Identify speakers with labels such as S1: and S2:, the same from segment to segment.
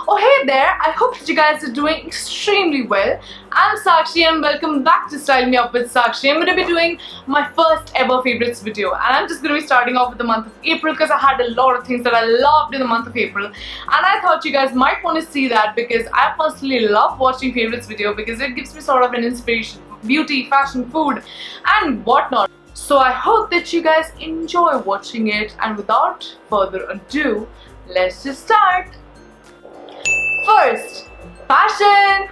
S1: Oh hey there, I hope that you guys are doing extremely well. I'm Sakshi and welcome back to Style Me Up with Sakshi. I'm going to be doing my first ever favorites video, and I'm just going to be starting off with the month of April because I had a lot of things that I loved in the month of April, and I thought you guys might want to see that because I personally love watching favorites video because it gives me sort of an inspiration for beauty, fashion, food and whatnot. So I hope that you guys enjoy watching it, and without further ado, let's just start. First, fashion.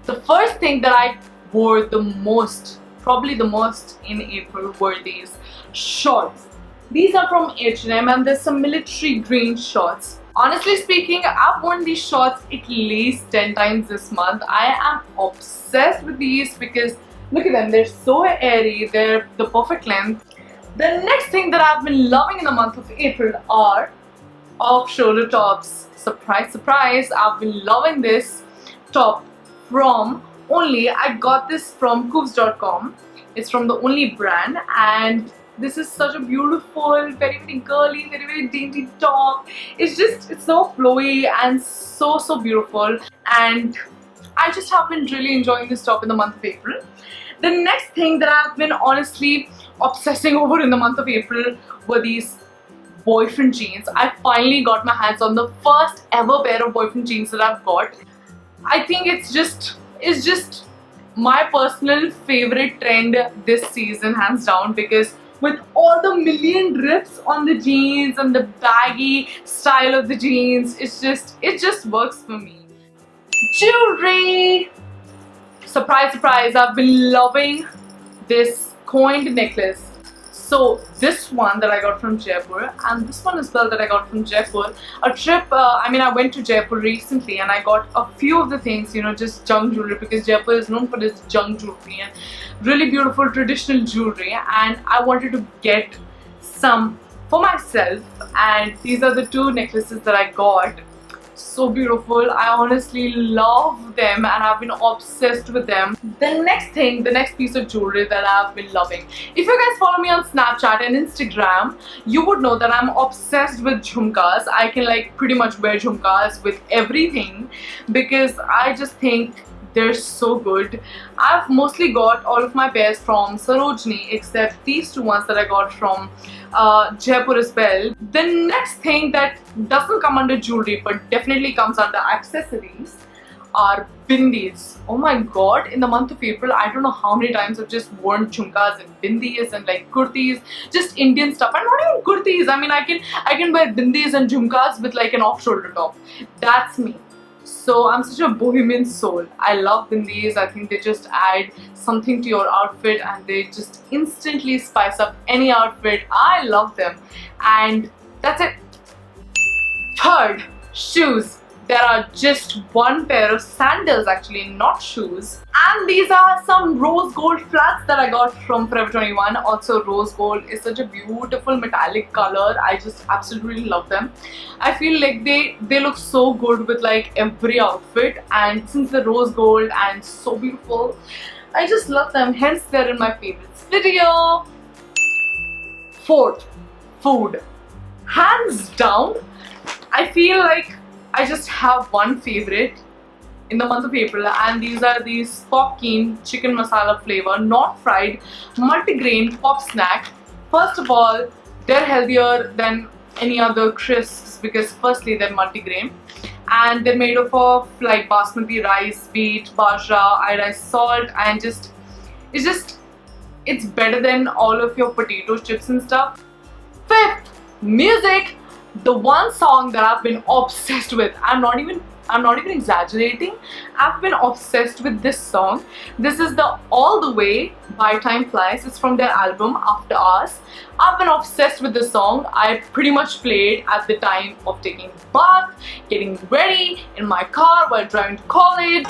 S1: The first thing that I wore the most, probably the most in April, were these shorts. These are from H&M and there's some military green shorts. Honestly speaking, I've worn these shorts at least 10 times this month. I am obsessed with these because look at them, they're so airy, they're the perfect length. The next thing that I've been loving in the month of April are off-shoulder tops. Surprise, surprise, I've been loving this top from Only. I got this from Koovs.com. It's from the Only brand, and this is such a beautiful, very, very girly, very, very dainty top. It's so flowy and so beautiful, and I just have been really enjoying this top in the month of April. The next thing that I've been honestly obsessing over in the month of April were these boyfriend jeans. I finally got my hands on the first ever pair of boyfriend jeans that I've got. I think it's just my personal favorite trend this season, hands down, because with all the million rips on the jeans and the baggy style of the jeans, it just works for me. Jewelry. Surprise, surprise, I've been loving this coined necklace. So this one that I got from Jaipur, and this one as well that I got from Jaipur. I went to Jaipur recently and I got a few of the things, just junk jewelry, because Jaipur is known for its junk jewelry and really beautiful traditional jewelry, and I wanted to get some for myself, and these are the two necklaces that I got. So beautiful. I honestly love them and I've been obsessed with them. The next piece of jewelry that I've been loving. If you guys follow me on Snapchat and Instagram, you would know that I'm obsessed with jhumkas. I can pretty much wear jhumkas with everything because I just think they're so good. I've mostly got all of my pairs from Sarojini except these two ones that I got from Jaipur as well. The next thing that doesn't come under jewelry but definitely comes under accessories are bindis. Oh my god, in the month of April, I don't know how many times I've just worn jhumkas and bindis and kurtis, just Indian stuff, and not even kurtis. I can wear bindis and jhumkas with an off-shoulder top. That's me. So I'm such a bohemian soul. I love bindis. I think they just add something to your outfit and they just instantly spice up any outfit. I love them, and that's it. Third, shoes. There are just one pair of sandals, actually, not shoes. And these are some rose gold flats that I got from Forever 21. Also, rose gold is such a beautiful metallic color. I just absolutely love them. I feel like they look so good with every outfit, and since they're rose gold and so beautiful, I just love them. Hence, they're in my favorites video. Fourth, food. Hands down, I feel like I just have one favorite in the month of April, and these are these Popkeen chicken masala flavor, not fried, multigrain pop snack. First of all, they're healthier than any other crisps because firstly they're multigrain and they're made of basmati rice, wheat, bajra, iodized salt, and it's better than all of your potato chips and stuff. Fifth, music. The one song that I've been obsessed with, I'm not even exaggerating, I've been obsessed with this song. This is the All The Way by Time Flies. It's from their album After Hours. I've been obsessed with this song. I pretty much play it at the time of taking a bath, getting ready, in my car while driving to college.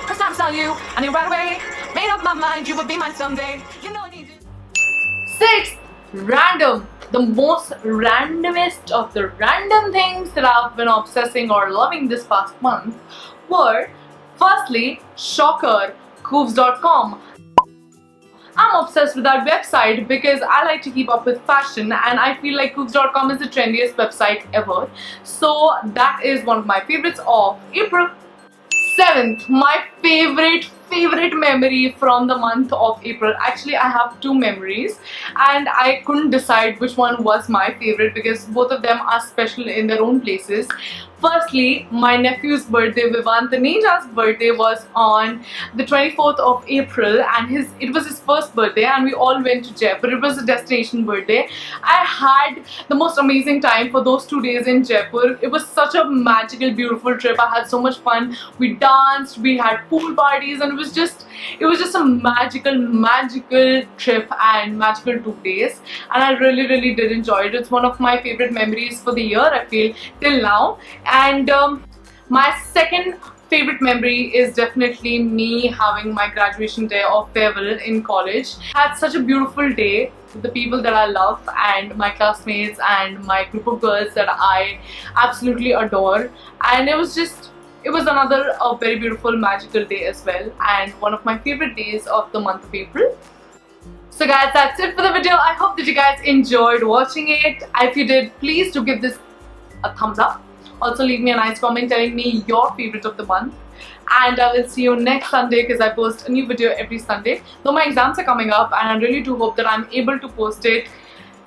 S1: First time I saw you, I knew right away, made up my mind you would be mine someday. You know I need you. Sixth, random. The most randomest of the random things that I've been obsessing or loving this past month were, firstly, shocker, Koovs.com. I'm obsessed with that website because I like to keep up with fashion, and I feel like Cooks.com is the trendiest website ever. So that is one of my favorites of April. 7th, my favorite memory from the month of April. Actually, I have two memories and I couldn't decide which one was my favorite because both of them are special in their own places. Firstly, my nephew's birthday, Vivant Taneja's birthday, was on the 24th of April, and it was his first birthday, and we all went to Jaipur. It was a destination birthday. I had the most amazing time for those 2 days in Jaipur. It was such a magical, beautiful trip. I had so much fun. We danced, we had pool parties, and it was just a magical trip and magical 2 days. And I really did enjoy it. It's one of my favorite memories for the year, I feel, till now. And my second favorite memory is definitely me having my graduation day or farewell in college. I had such a beautiful day with the people that I love and my classmates and my group of girls that I absolutely adore, and it was another very beautiful magical day as well, and one of my favorite days of the month of April. So guys, that's it for the video. I hope that you guys enjoyed watching it. If you did, please do give this a thumbs up. Also leave me a nice comment telling me your favorite of the month, and I will see you next Sunday because I post a new video every Sunday. Though my exams are coming up and I really do hope that I'm able to post it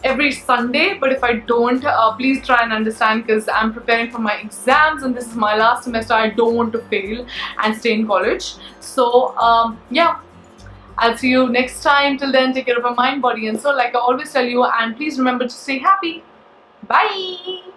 S1: every Sunday, but if I don't, please try and understand because I'm preparing for my exams and this is my last semester. I don't want to fail and stay in college. So yeah, I'll see you next time. Till then, take care of your mind, body and soul like I always tell you, and please remember to stay happy. Bye.